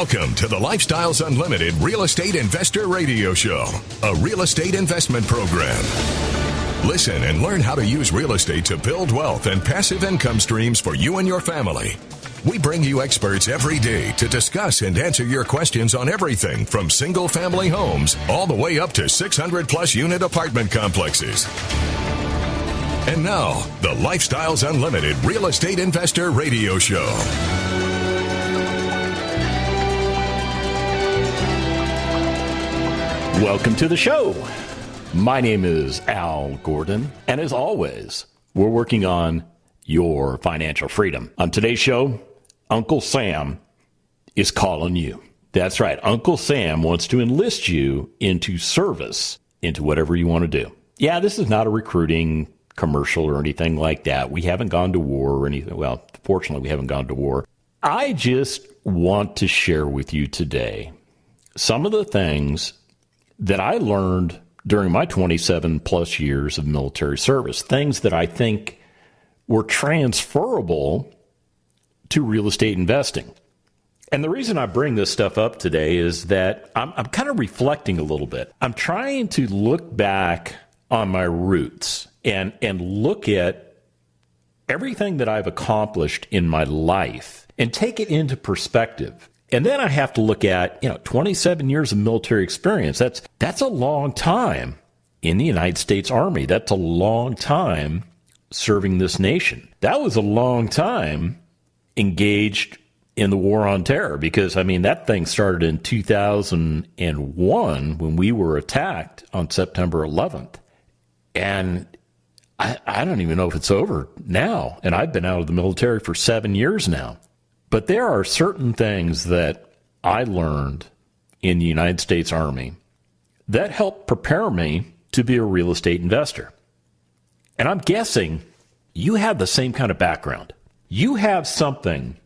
Welcome to the Lifestyles Unlimited Real Estate Investor Radio Show, a real estate investment program. Listen and learn how to use real estate to build wealth and passive income streams for you and your family. We bring you experts every day to discuss and answer your questions on everything from single-family homes all the way up to 600-plus unit apartment complexes. And now, the Lifestyles Unlimited Real Estate Investor Radio Show. Welcome to the show. My name is Al Gordon, and as always, we're working on your financial freedom. On today's show, Uncle Sam is calling you. That's right. Uncle Sam wants to enlist you into service, into whatever you want to do. Yeah, this is not a recruiting commercial or anything like that. We haven't gone to war or anything. Well, fortunately, we haven't gone to war. I just want to share with you today some of the things that I learned during my 27 plus years of military service, things that I think were transferable to real estate investing. And the reason I bring this stuff up today is that I'm kind of reflecting a little bit. I'm trying to look back on my roots and look at everything that I've accomplished in my life and take it into perspective. And then I have to look at, 27 years of military experience. That's a long time in the United States Army. That's a long time serving this nation. That was a long time engaged in the war on terror because, that thing started in 2001 when we were attacked on September 11th. And I don't even know if it's over now. And I've been out of the military for 7 years now. But there are certain things that I learned in the United States Army that helped prepare me to be a real estate investor. And I'm guessing you have the same kind of background. You have something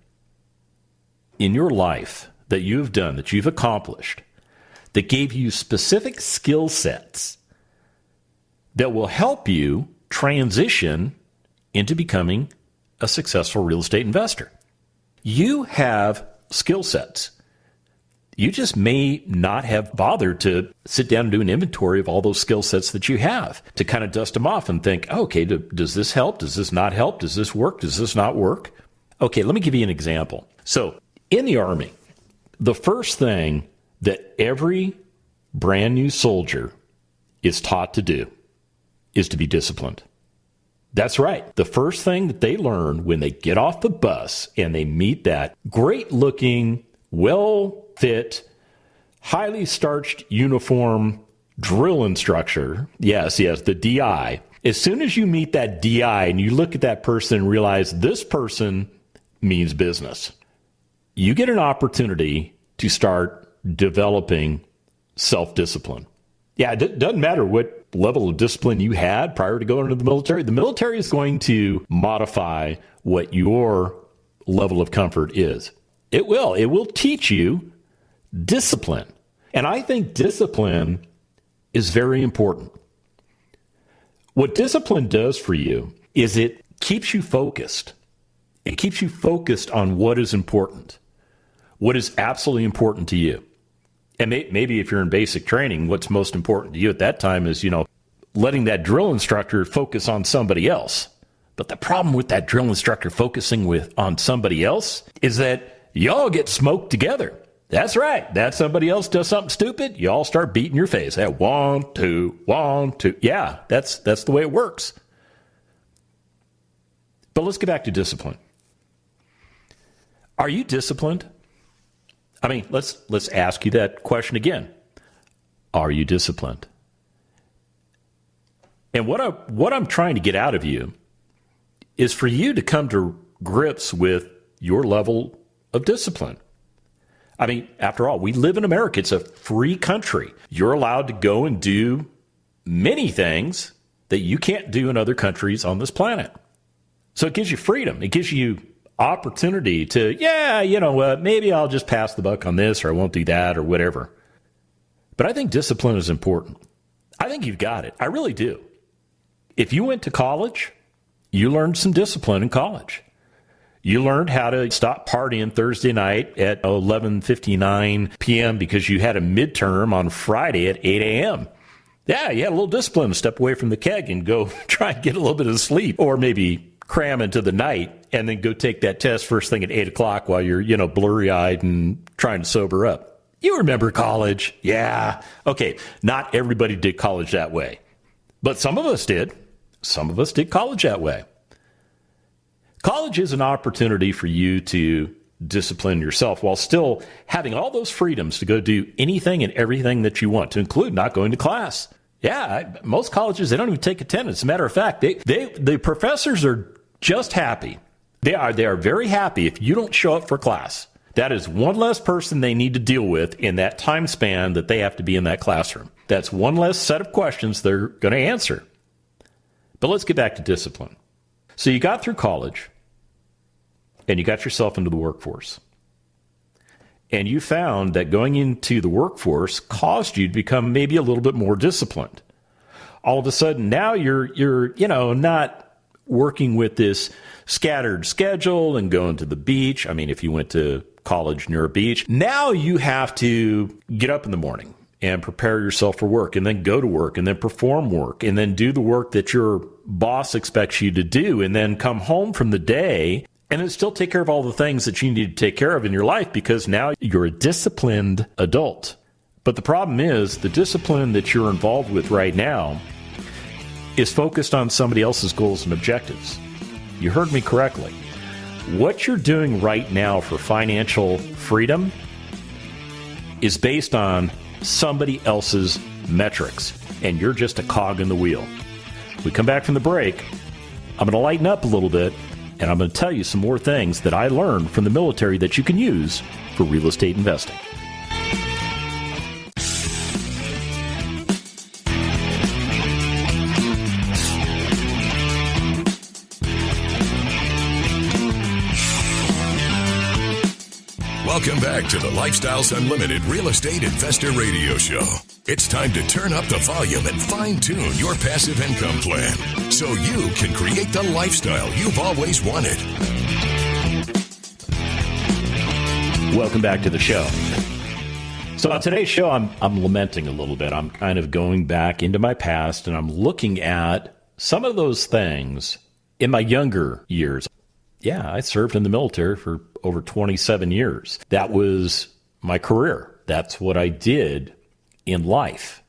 in your life that you've done, that you've accomplished, that gave you specific skill sets that will help you transition into becoming a successful real estate investor. You have skill sets. You just may not have bothered to sit down and do an inventory of all those skill sets that you have to kind of dust them off and think, okay, does this help? Does this not help? Does this work? Does this not work? Okay, let me give you an example. So in the Army, the first thing that every brand new soldier is taught to do is to be disciplined. That's right. The first thing that they learn when they get off the bus and they meet that great-looking, well-fit, highly starched uniform drill instructor, yes, the DI, as soon as you meet that DI and you look at that person and realize this person means business, you get an opportunity to start developing self-discipline. Yeah, it doesn't matter what level of discipline you had prior to going into the military. The military is going to modify what your level of comfort is. It will. It will teach you discipline. And I think discipline is very important. What discipline does for you is it keeps you focused. It keeps you focused on what is important, what is absolutely important to you. And maybe if you're in basic training, what's most important to you at that time is, letting that drill instructor focus on somebody else. But the problem with that drill instructor focusing on somebody else is that y'all get smoked together. That's right. That somebody else does something stupid, you all start beating your face. That 1, 2, 1, 2. Yeah, that's the way it works. But let's get back to discipline. Are you disciplined? Let's ask you that question again. Are you disciplined? And what I'm trying to get out of you is for you to come to grips with your level of discipline. After all, we live in America. It's a free country. You're allowed to go and do many things that you can't do in other countries on this planet. So it gives you freedom. It gives you opportunity to, maybe I'll just pass the buck on this, or I won't do that, or whatever. But I think discipline is important. I think you've got it. I really do. If you went to college, you learned some discipline in college. You learned how to stop partying Thursday night at 11:59 p.m. because you had a midterm on Friday at 8 a.m. Yeah, you had a little discipline to step away from the keg and go try and get a little bit of sleep, or maybe cram into the night and then go take that test first thing at 8 o'clock while you're, blurry-eyed and trying to sober up. You remember college. Yeah. Okay, not everybody did college that way, but some of us did. Some of us did college that way. College is an opportunity for you to discipline yourself while still having all those freedoms to go do anything and everything that you want, to include not going to class. Yeah, most colleges, they don't even take attendance. As a matter of fact, the professors are just happy. They are very happy if you don't show up for class. That is one less person they need to deal with in that time span that they have to be in that classroom. That's one less set of questions they're going to answer. But let's get back to discipline. So you got through college, and you got yourself into the workforce. And you found that going into the workforce caused you to become maybe a little bit more disciplined. All of a sudden, now you're not working with this scattered schedule and going to the beach. I mean, if you went to college near a beach, now you have to get up in the morning and prepare yourself for work, and then go to work, and then perform work, and then do the work that your boss expects you to do, and then come home from the day and then still take care of all the things that you need to take care of in your life, because now you're a disciplined adult. But the problem is, the discipline that you're involved with right now is focused on somebody else's goals and objectives. You heard me correctly. What you're doing right now for financial freedom is based on somebody else's metrics, and you're just a cog in the wheel. We come back from the break, I'm going to lighten up a little bit, and I'm going to tell you some more things that I learned from the military that you can use for real estate investing. Welcome back to the Lifestyles Unlimited Real Estate Investor Radio Show. It's time to turn up the volume and fine-tune your passive income plan so you can create the lifestyle you've always wanted. Welcome back to the show. So on today's show, I'm lamenting a little bit. I'm kind of going back into my past, and I'm looking at some of those things in my younger years. Yeah, I served in the military for over 27 years. That was my career. That's what I did in life.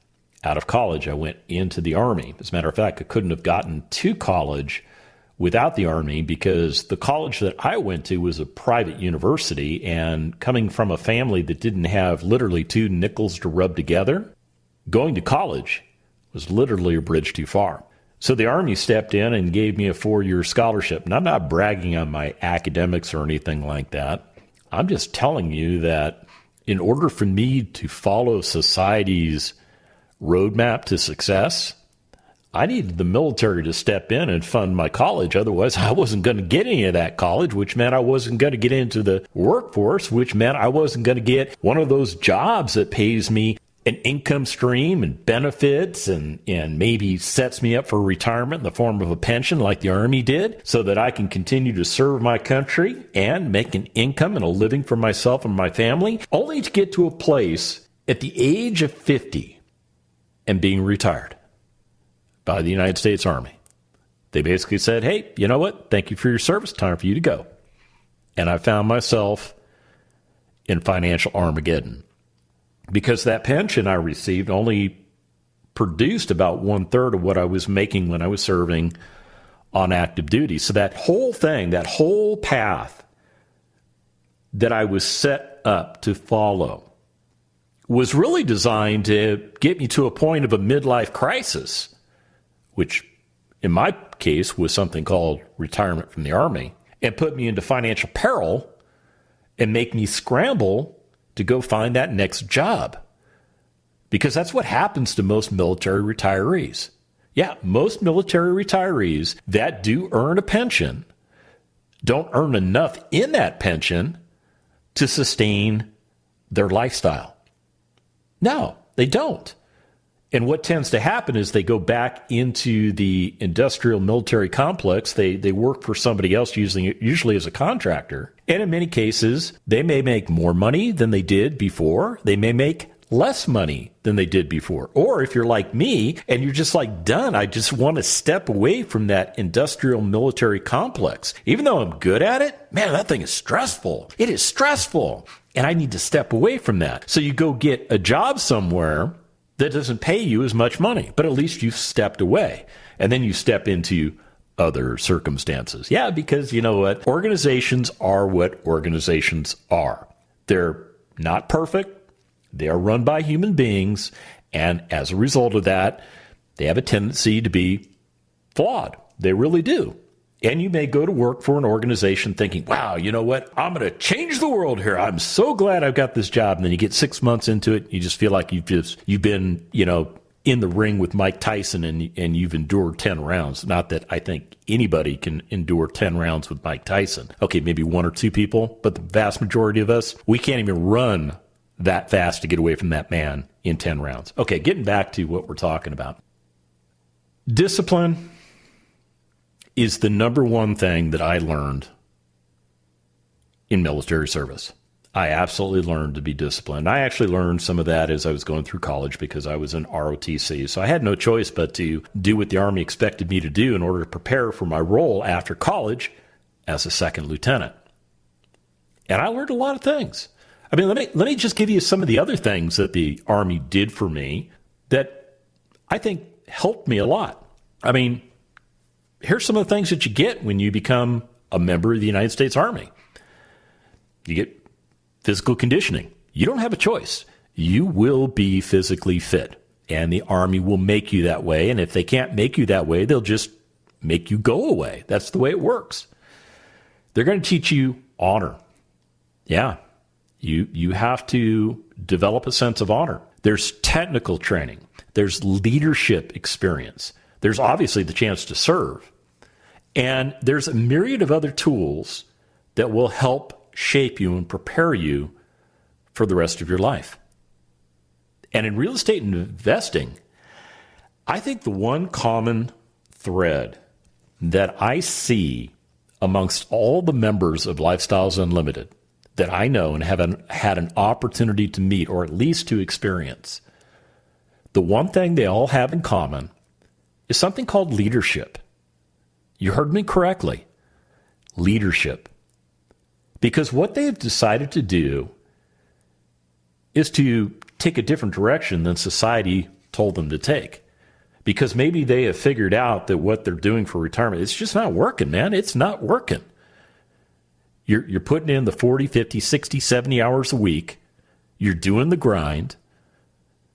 Out of college, I went into the Army. As a matter of fact, I couldn't have gotten to college without the Army, because the college that I went to was a private university, and coming from a family that didn't have literally two nickels to rub together, going to college was literally a bridge too far. So the Army stepped in and gave me a 4-year scholarship. And I'm not bragging on my academics or anything like that. I'm just telling you that in order for me to follow society's roadmap to success, I needed the military to step in and fund my college. Otherwise, I wasn't going to get any of that college, which meant I wasn't going to get into the workforce, which meant I wasn't going to get one of those jobs that pays me an income stream and benefits and maybe sets me up for retirement in the form of a pension like the Army did, so that I can continue to serve my country and make an income and a living for myself and my family, only to get to a place at the age of 50 and being retired by the United States Army. They basically said, hey, you know what? Thank you for your service. Time for you to go. And I found myself in financial Armageddon, because that pension I received only produced about 1/3 of what I was making when I was serving on active duty. So that whole thing, that whole path that I was set up to follow was really designed to get me to a point of a midlife crisis, which in my case was something called retirement from the Army, and put me into financial peril and make me scramble to go find that next job. Because that's what happens to most military retirees. Yeah, most military retirees that do earn a pension don't earn enough in that pension to sustain their lifestyle. No, they don't. And what tends to happen is they go back into the industrial military complex. They work for somebody else, usually as a contractor. And in many cases, they may make more money than they did before. They may make less money than they did before. Or if you're like me and you're just like, done, I just want to step away from that industrial military complex. Even though I'm good at it, man, that thing is stressful. It is stressful. And I need to step away from that. So you go get a job somewhere that doesn't pay you as much money, but at least you've stepped away. And then you step into other circumstances. Yeah, because you know what? Organizations are what organizations are. They're not perfect. They are run by human beings. And as a result of that, they have a tendency to be flawed. They really do. And you may go to work for an organization thinking, wow, you know what? I'm going to change the world here. I'm so glad I've got this job. And then you get 6 months into it. You just feel like you've been, in the ring with Mike Tyson and you've endured 10 rounds. Not that I think anybody can endure 10 rounds with Mike Tyson. Okay, maybe one or two people, but the vast majority of us, we can't even run that fast to get away from that man in 10 rounds. Okay, getting back to what we're talking about. Discipline is the number one thing that I learned in military service. I absolutely learned to be disciplined. I actually learned some of that as I was going through college because I was in ROTC. So I had no choice but to do what the Army expected me to do in order to prepare for my role after college as a second lieutenant. And I learned a lot of things. I mean, let me just give you some of the other things that the Army did for me that I think helped me a lot. I mean, here's some of the things that you get when you become a member of the United States Army. You get physical conditioning. You don't have a choice. You will be physically fit, and the Army will make you that way. And if they can't make you that way, they'll just make you go away. That's the way it works. They're going to teach you honor. Yeah, you have to develop a sense of honor. There's technical training. There's leadership experience. There's obviously the chance to serve. And there's a myriad of other tools that will help shape you and prepare you for the rest of your life. And in real estate investing, I think the one common thread that I see amongst all the members of Lifestyles Unlimited that I know and have had an opportunity to meet or at least to experience, the one thing they all have in common is something called leadership. You heard me correctly. Leadership. Because what they have decided to do is to take a different direction than society told them to take. Because maybe they have figured out that what they're doing for retirement, it's just not working, man. It's not working. You're putting in the 40, 50, 60, 70 hours a week. You're doing the grind.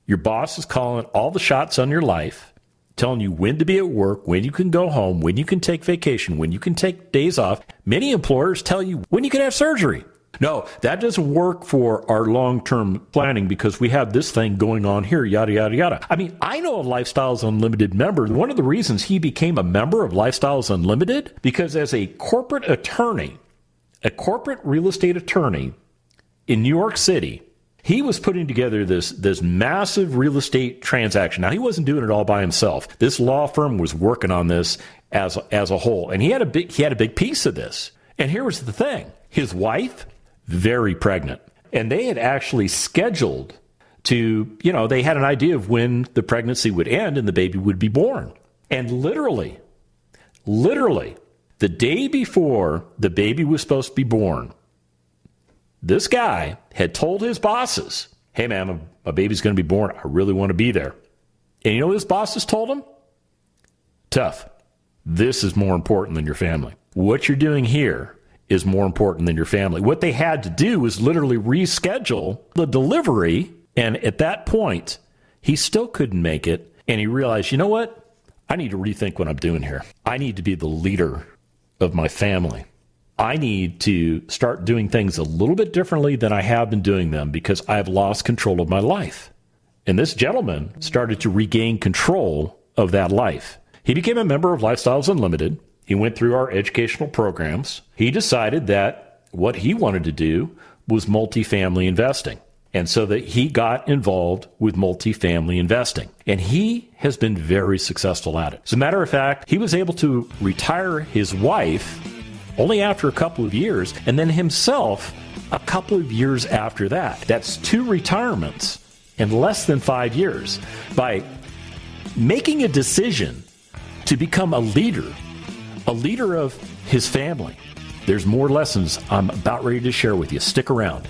Your boss is calling all the shots on your life, telling you when to be at work, when you can go home, when you can take vacation, when you can take days off. Many employers tell you when you can have surgery. No, that doesn't work for our long-term planning because we have this thing going on here, yada, yada, yada. I mean, I know a Lifestyles Unlimited member. One of the reasons he became a member of Lifestyles Unlimited, because as a corporate attorney, a corporate real estate attorney in New York City, he was putting together this massive real estate transaction. Now, he wasn't doing it all by himself. This law firm was working on this as a whole, and he had a big piece of this. And here was the thing. His wife, very pregnant, and they had actually scheduled to, they had an idea of when the pregnancy would end and the baby would be born. And literally, the day before the baby was supposed to be born, this guy had told his bosses, hey, man, my baby's going to be born. I really want to be there. And you know what his bosses told him? Tough. This is more important than your family. What you're doing here is more important than your family. What they had to do was literally reschedule the delivery. And at that point, he still couldn't make it. And he realized, you know what? I need to rethink what I'm doing here. I need to be the leader of my family. I need to start doing things a little bit differently than I have been doing them because I've lost control of my life. And this gentleman started to regain control of that life. He became a member of Lifestyles Unlimited. He went through our educational programs. He decided that what he wanted to do was multifamily investing. And so that he got involved with multifamily investing. And he has been very successful at it. As a matter of fact, he was able to retire his wife only after a couple of years, and then himself a couple of years after that. That's 2 retirements in less than 5 years by making a decision to become a leader of his family. There's more lessons I'm about ready to share with you. Stick around.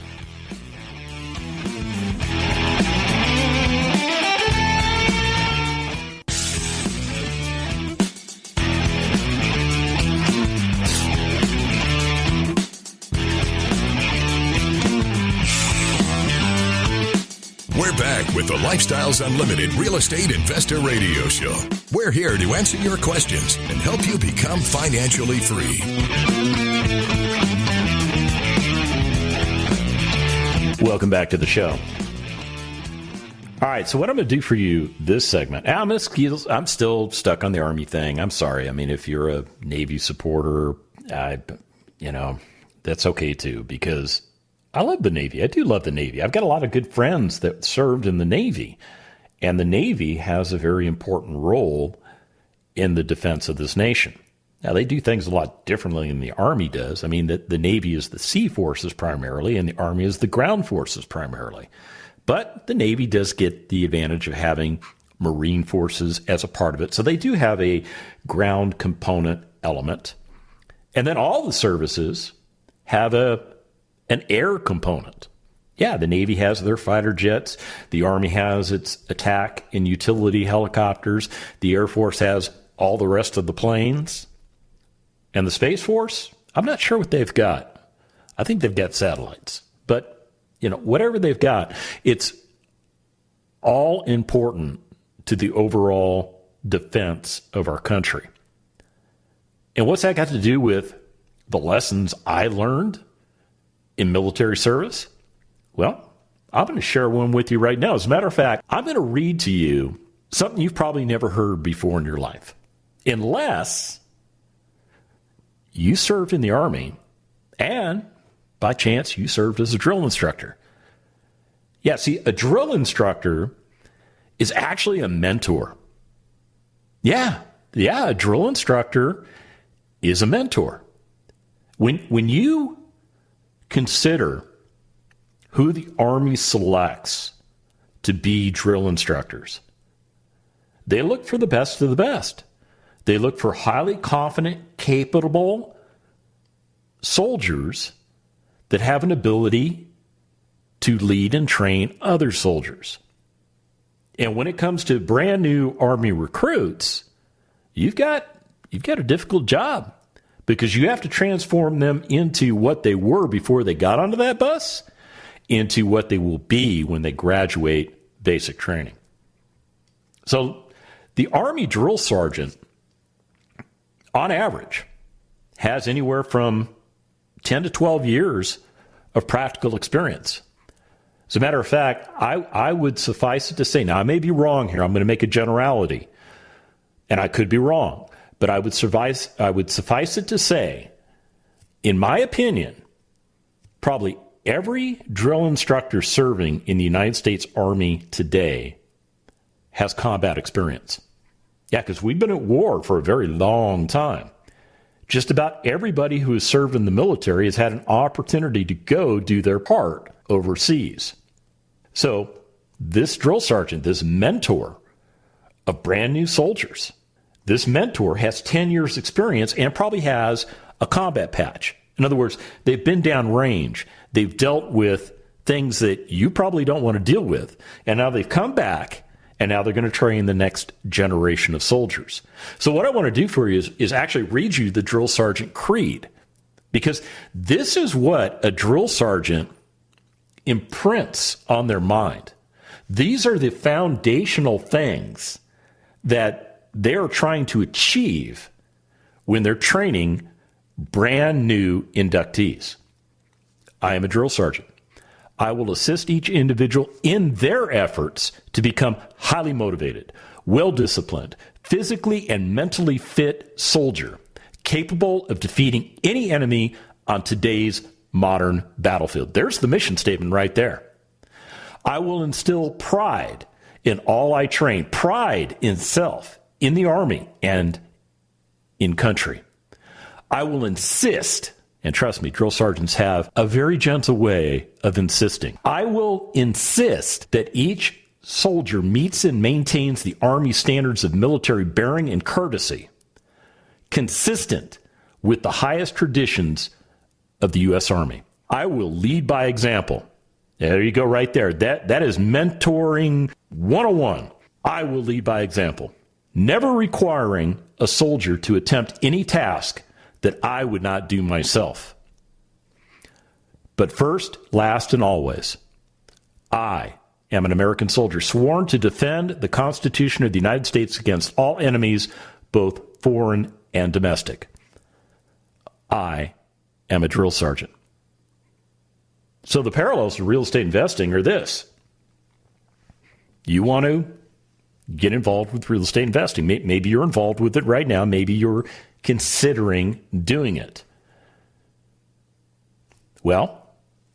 We're back with the Lifestyles Unlimited Real Estate Investor Radio Show. We're here to answer your questions and help you become financially free. Welcome back to the show. All right, so what I'm going to do for you this segment, I'm still stuck on the Army thing. I'm sorry. I mean, if you're a Navy supporter, that's okay too, because I love the Navy. I do love the Navy. I've got a lot of good friends that served in the Navy, and the Navy has a very important role in the defense of this nation. Now, they do things a lot differently than the Army does. I mean, the Navy is the sea forces primarily, and the Army is the ground forces primarily. But the Navy does get the advantage of having Marine forces as a part of it. So they do have a ground component element. And then all the services have an air component. Yeah, the Navy has their fighter jets. The Army has its attack and utility helicopters. The Air Force has all the rest of the planes. And the Space Force, I'm not sure what they've got. I think they've got satellites. But, whatever they've got, it's all important to the overall defense of our country. And what's that got to do with the lessons I learned in military service? Well, I'm going to share one with you right now. As a matter of fact, I'm going to read to you something you've probably never heard before in your life, unless you served in the Army and by chance you served as a drill instructor. Yeah, see, a drill instructor is actually a mentor. Yeah, a drill instructor is a mentor. When you consider who the Army selects to be drill instructors, they look for the best of the best. They look for highly confident, capable soldiers that have an ability to lead and train other soldiers. And when it comes to brand new Army recruits, you've got a difficult job, because you have to transform them into what they were before they got onto that bus into what they will be when they graduate basic training. So the Army drill sergeant, on average, has anywhere from 10 to 12 years of practical experience. As a matter of fact, I would suffice it to say, now I may be wrong here, I'm going to make a generality, and I could be wrong, but I would suffice it to say, in my opinion, probably every drill instructor serving in the United States Army today has combat experience. Yeah, because we've been at war for a very long time. Just about everybody who has served in the military has had an opportunity to go do their part overseas. So this drill sergeant, this mentor of brand new soldiers, this mentor has 10 years experience and probably has a combat patch. In other words, they've been down range. They've dealt with things that you probably don't want to deal with. And now they've come back, and now they're going to train the next generation of soldiers. So what I want to do for you is actually read you the drill sergeant creed, because this is what a drill sergeant imprints on their mind. These are the foundational things that they're trying to achieve when they're training brand new inductees. I am a drill sergeant. I will assist each individual in their efforts to become highly motivated, well-disciplined, physically and mentally fit soldier, capable of defeating any enemy on today's modern battlefield. There's the mission statement right there. I will instill pride in all I train, pride in self, in the Army, and in country. I will insist, and trust me, drill sergeants have a very gentle way of insisting. I will insist that each soldier meets and maintains the Army standards of military bearing and courtesy, consistent with the highest traditions of the U.S. Army. I will lead by example. There you go right there. That is mentoring 101. I will lead by example, never requiring a soldier to attempt any task that I would not do myself. But first, last, and always, I am an American soldier sworn to defend the Constitution of the United States against all enemies, both foreign and domestic. I am a drill sergeant. So the parallels to real estate investing are this. You want to get involved with real estate investing. Maybe you're involved with it right now. Maybe you're considering doing it. Well,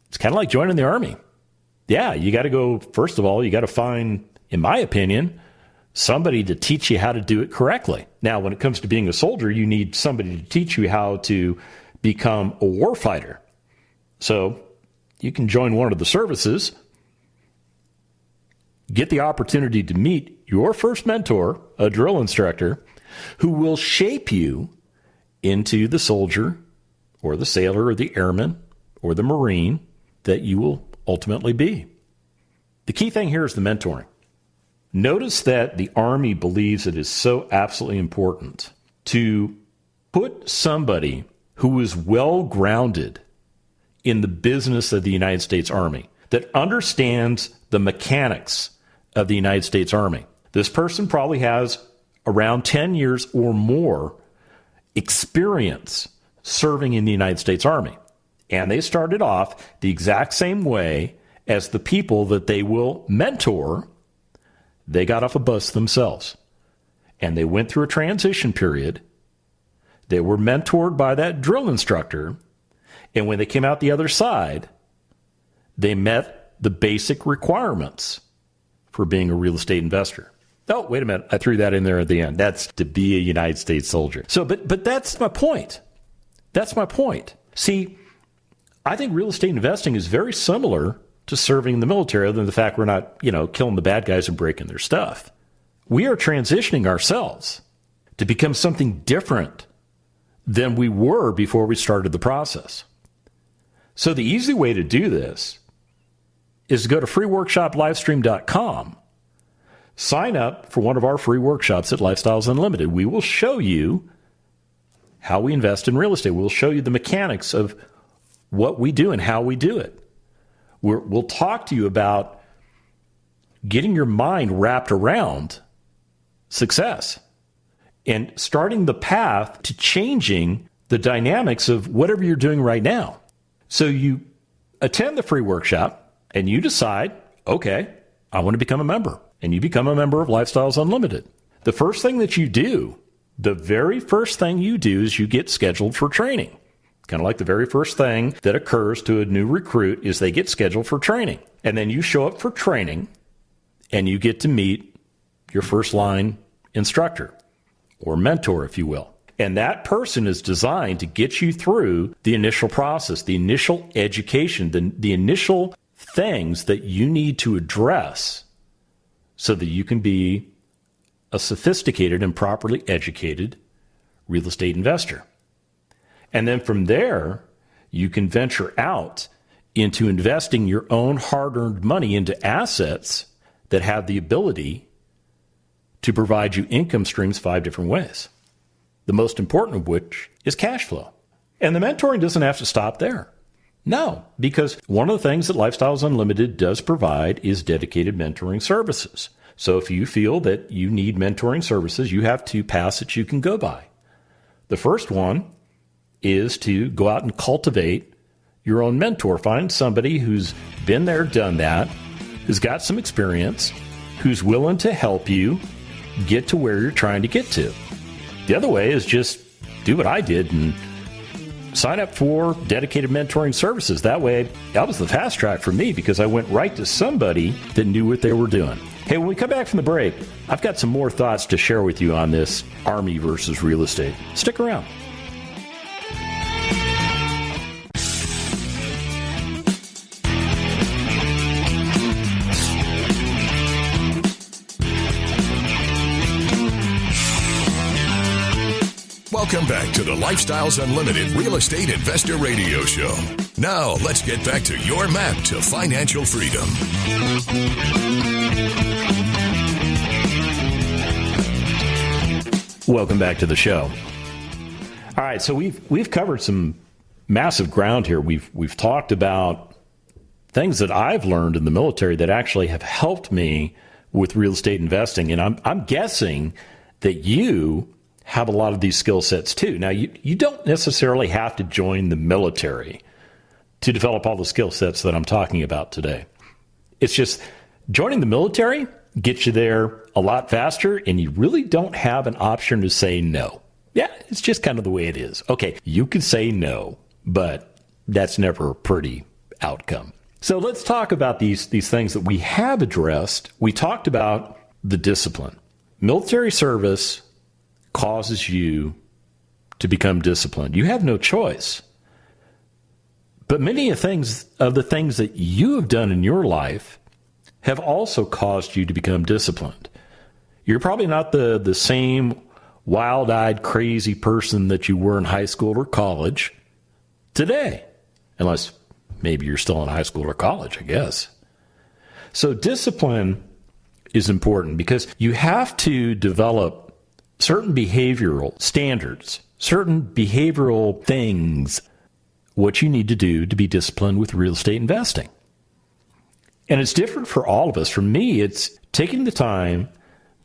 it's kind of like joining the Army. Yeah, you got to go, first of all, you got to find, in my opinion, somebody to teach you how to do it correctly. Now, when it comes to being a soldier, you need somebody to teach you how to become a warfighter. So you can join one of the services, get the opportunity to meet your first mentor, a drill instructor, who will shape you into the soldier or the sailor or the airman or the Marine that you will ultimately be. The key thing here is the mentoring. Notice that the Army believes it is so absolutely important to put somebody who is well-grounded in the business of the United States Army, that understands the mechanics of the United States Army. This person probably has around 10 years or more experience serving in the United States Army. And they started off the exact same way as the people that they will mentor. They got off a bus themselves. And they went through a transition period. They were mentored by that drill instructor. And when they came out the other side, they met the basic requirements for being a real estate investor. Oh, wait a minute. I threw that in there at the end. That's to be a United States soldier. So, but that's my point. That's my point. See, I think real estate investing is very similar to serving in the military, other than the fact we're not, killing the bad guys and breaking their stuff. We are transitioning ourselves to become something different than we were before we started the process. So the easy way to do this is to go to freeworkshoplivestream.com. Sign up for one of our free workshops at Lifestyles Unlimited. We will show you how we invest in real estate. We'll show you the mechanics of what we do and how we do it. We'll talk to you about getting your mind wrapped around success and starting the path to changing the dynamics of whatever you're doing right now. So you attend the free workshop and you decide, okay, I want to become a member. And you become a member of Lifestyles Unlimited. The first thing that you do, the very first thing you do is you get scheduled for training. Kind of like the very first thing that occurs to a new recruit is they get scheduled for training. And then you show up for training and you get to meet your first line instructor or mentor, if you will. And that person is designed to get you through the initial process, the initial education, the initial things that you need to address so that you can be a sophisticated and properly educated real estate investor. And then from there, you can venture out into investing your own hard-earned money into assets that have the ability to provide you income streams 5 different ways. The most important of which is cash flow. And the mentoring doesn't have to stop there. No, because one of the things that Lifestyles Unlimited does provide is dedicated mentoring services. So if you feel that you need mentoring services, you have 2 paths that you can go by. The first one is to go out and cultivate your own mentor. Find somebody who's been there, done that, who's got some experience, who's willing to help you get to where you're trying to get to. The other way is just do what I did and sign up for dedicated mentoring services. That way, that was the fast track for me because I went right to somebody that knew what they were doing. Hey, when we come back from the break, I've got some more thoughts to share with you on this Army versus real estate. Stick around. Welcome back to the Lifestyles Unlimited Real Estate Investor Radio Show. Now, let's get back to your map to financial freedom. Welcome back to the show. All right, so we've covered some massive ground here. We've talked about things that I've learned in the military that actually have helped me with real estate investing, and I'm guessing that you have a lot of these skill sets too. Now, you don't necessarily have to join the military to develop all the skill sets that I'm talking about today. It's just joining the military gets you there a lot faster, and you really don't have an option to say no. Yeah, it's just kind of the way it is. Okay, you can say no, but that's never a pretty outcome. So let's talk about these things that we have addressed. We talked about the discipline. Military service causes you to become disciplined. You have no choice. But many of the things that you have done in your life have also caused you to become disciplined. You're probably not the same wild-eyed, crazy person that you were in high school or college today, unless maybe you're still in high school or college, I guess. So discipline is important because you have to develop certain behavioral standards, certain behavioral things, what you need to do to be disciplined with real estate investing. And it's different for all of us. For me, it's taking the time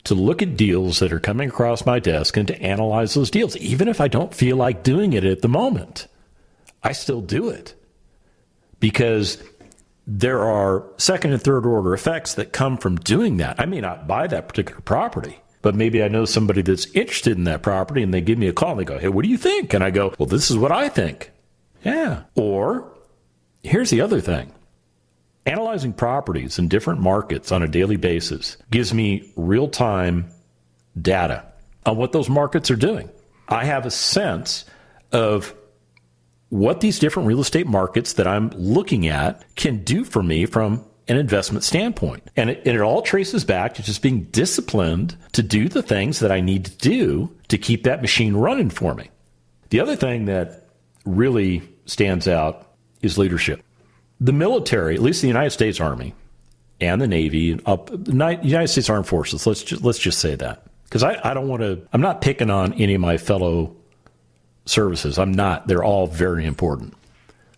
to look at deals that are coming across my desk and to analyze those deals. Even if I don't feel like doing it at the moment, I still do it because there are second and third order effects that come from doing that. I may not buy that particular property, but maybe I know somebody that's interested in that property and they give me a call and they go, hey, what do you think? And I go, well, this is what I think. Yeah. Or here's the other thing. Analyzing properties in different markets on a daily basis gives me real-time data on what those markets are doing. I have a sense of what these different real estate markets that I'm looking at can do for me from an investment standpoint. And it all traces back to just being disciplined to do the things that I need to do to keep that machine running for me. The other thing that really stands out is leadership. The military, at least the United States Army and the Navy, the United States Armed Forces, let's just say that. Because I don't want to, I'm not picking on any of my fellow services. I'm not. They're all very important.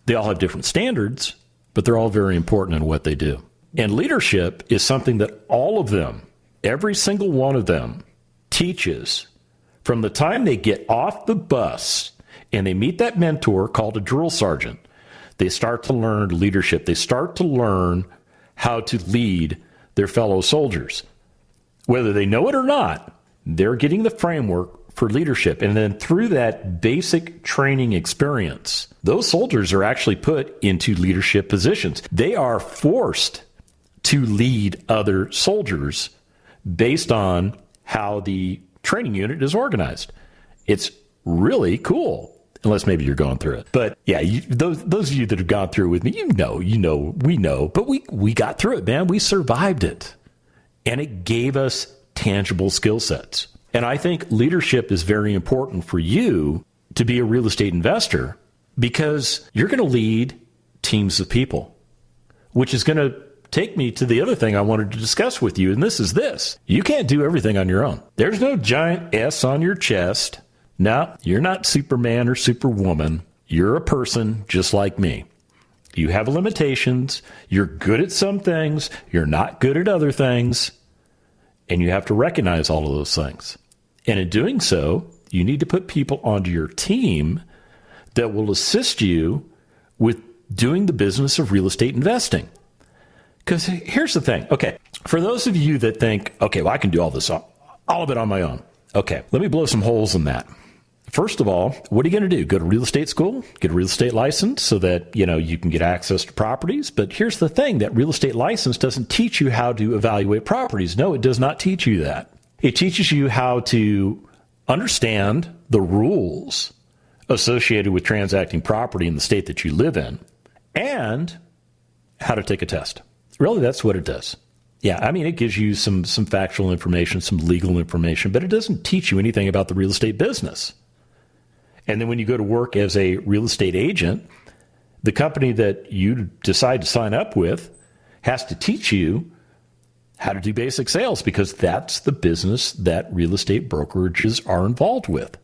They all have different standards, but they're all very important in what they do. And leadership is something that all of them, every single one of them, teaches from the time they get off the bus and they meet that mentor called a drill sergeant. They start to learn leadership. They start to learn how to lead their fellow soldiers. Whether they know it or not, they're getting the framework for leadership. And then through that basic training experience, those soldiers are actually put into leadership positions. They are forced to lead other soldiers based on how the training unit is organized. It's really cool. Unless maybe you're going through it. But yeah, those of you that have gone through with me, we know. But we got through it, man. We survived it. And it gave us tangible skill sets. And I think leadership is very important for you to be a real estate investor because you're going to lead teams of people, which is going to take me to the other thing I wanted to discuss with you. And this is this. You can't do everything on your own. There's no giant S on your chest. No, you're not Superman or Superwoman. You're a person just like me. You have limitations. You're good at some things. You're not good at other things. And you have to recognize all of those things. And in doing so, you need to put people onto your team that will assist you with doing the business of real estate investing. Because here's the thing. Okay, for those of you that think, okay, well, I can do all this, all of it on my own. Okay, let me blow some holes in that. First of all, what are you going to do? Go to real estate school, get a real estate license so that, you can get access to properties. But here's the thing, that real estate license doesn't teach you how to evaluate properties. No, it does not teach you that. It teaches you how to understand the rules associated with transacting property in the state that you live in and how to take a test. Really, that's what it does. Yeah, I mean, it gives you some factual information, some legal information, but it doesn't teach you anything about the real estate business. And then when you go to work as a real estate agent, the company that you decide to sign up with has to teach you how to do basic sales, because that's the business that real estate brokerages are involved with.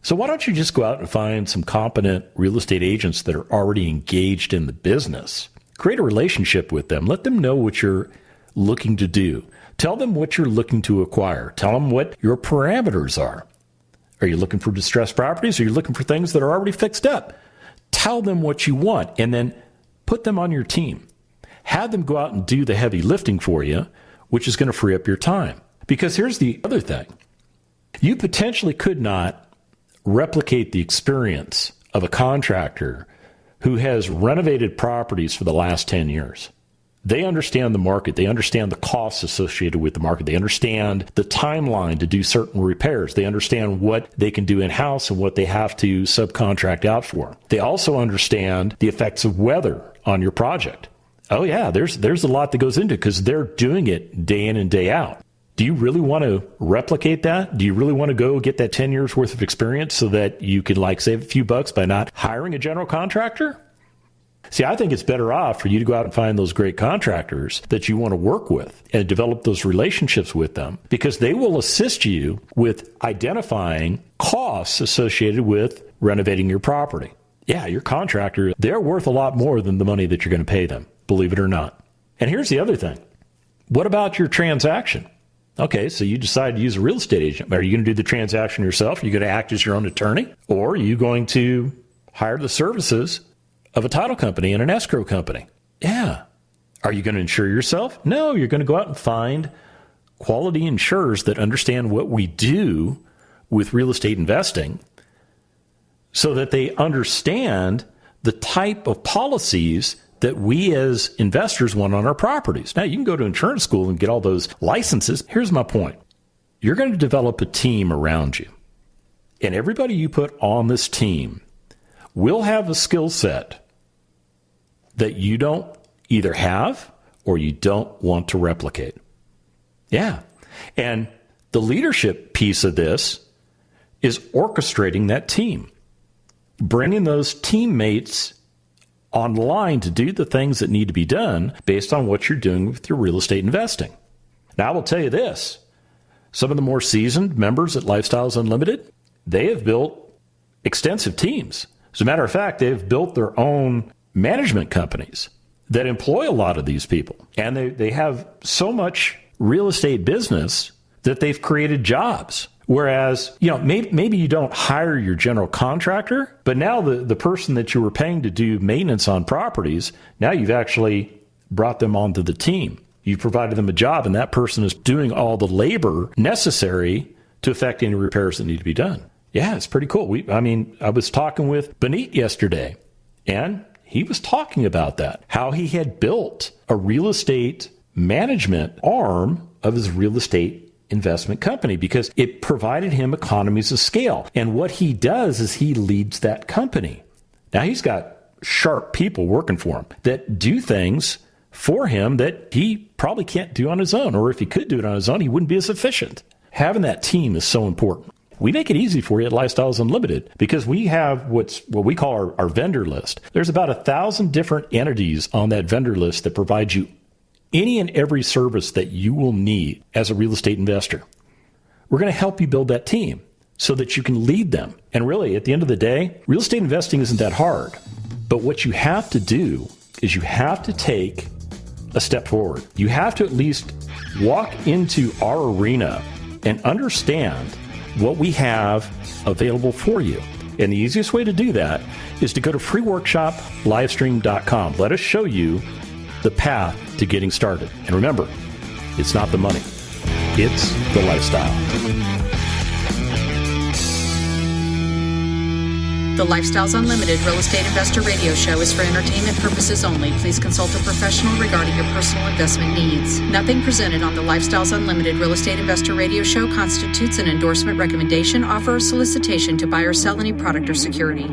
So why don't you just go out and find some competent real estate agents that are already engaged in the business? Create a relationship with them. Let them know what you're looking to do. Tell them what you're looking to acquire. Tell them what your parameters are. Are you looking for distressed properties? Or are you looking for things that are already fixed up? Tell them what you want and then put them on your team. Have them go out and do the heavy lifting for you, which is going to free up your time. Because here's the other thing. You potentially could not replicate the experience of a contractor who has renovated properties for the last 10 years. They understand the market. They understand the costs associated with the market. They understand the timeline to do certain repairs. They understand what they can do in-house and what they have to subcontract out for. They also understand the effects of weather on your project. Oh yeah, there's a lot that goes into it because they're doing it day in and day out. Do you really want to replicate that? Do you really want to go get that 10 years worth of experience so that you can save a few bucks by not hiring a general contractor? See, I think it's better off for you to go out and find those great contractors that you want to work with and develop those relationships with them, because they will assist you with identifying costs associated with renovating your property. Yeah, your contractor, they're worth a lot more than the money that you're going to pay them, believe it or not. And here's the other thing. What about your transaction? Okay, so you decide to use a real estate agent. Are you going to do the transaction yourself? Are you going to act as your own attorney? Or are you going to hire the services of a title company and an escrow company? Yeah. Are you going to insure yourself? No, you're going to go out and find quality insurers that understand what we do with real estate investing so that they understand the type of policies that we as investors want on our properties. Now, you can go to insurance school and get all those licenses. Here's my point. You're going to develop a team around you, and everybody you put on this team will have a skill set that you don't either have or you don't want to replicate. Yeah. And the leadership piece of this is orchestrating that team, bringing those teammates online to do the things that need to be done based on what you're doing with your real estate investing. Now, I will tell you this. Some of the more seasoned members at Lifestyles Unlimited, they have built extensive teams. As a matter of fact, they've built their own management companies that employ a lot of these people. And they have so much real estate business that they've created jobs. Whereas, maybe you don't hire your general contractor, but now the person that you were paying to do maintenance on properties, now you've actually brought them onto the team. You've provided them a job, and that person is doing all the labor necessary to effect any repairs that need to be done. Yeah, it's pretty cool. I was talking with Benit yesterday, and he was talking about that, how he had built a real estate management arm of his real estate investment company because it provided him economies of scale. And what he does is he leads that company. Now, he's got sharp people working for him that do things for him that he probably can't do on his own, or if he could do it on his own, he wouldn't be as efficient. Having that team is so important. We make it easy for you at Lifestyles Unlimited because we have what we call our vendor list. There's about 1,000 different entities on that vendor list that provide you any and every service that you will need as a real estate investor. We're going to help you build that team so that you can lead them. And really, at the end of the day, real estate investing isn't that hard. But what you have to do is you have to take a step forward. You have to at least walk into our arena and understand what we have available for you. And the easiest way to do that is to go to freeworkshoplivestream.com. Let us show you the path to getting started. And remember, it's not the money, it's the lifestyle. The Lifestyles Unlimited Real Estate Investor Radio Show is for entertainment purposes only. Please consult a professional regarding your personal investment needs. Nothing presented on the Lifestyles Unlimited Real Estate Investor Radio Show constitutes an endorsement, recommendation, offer, or solicitation to buy or sell any product or security.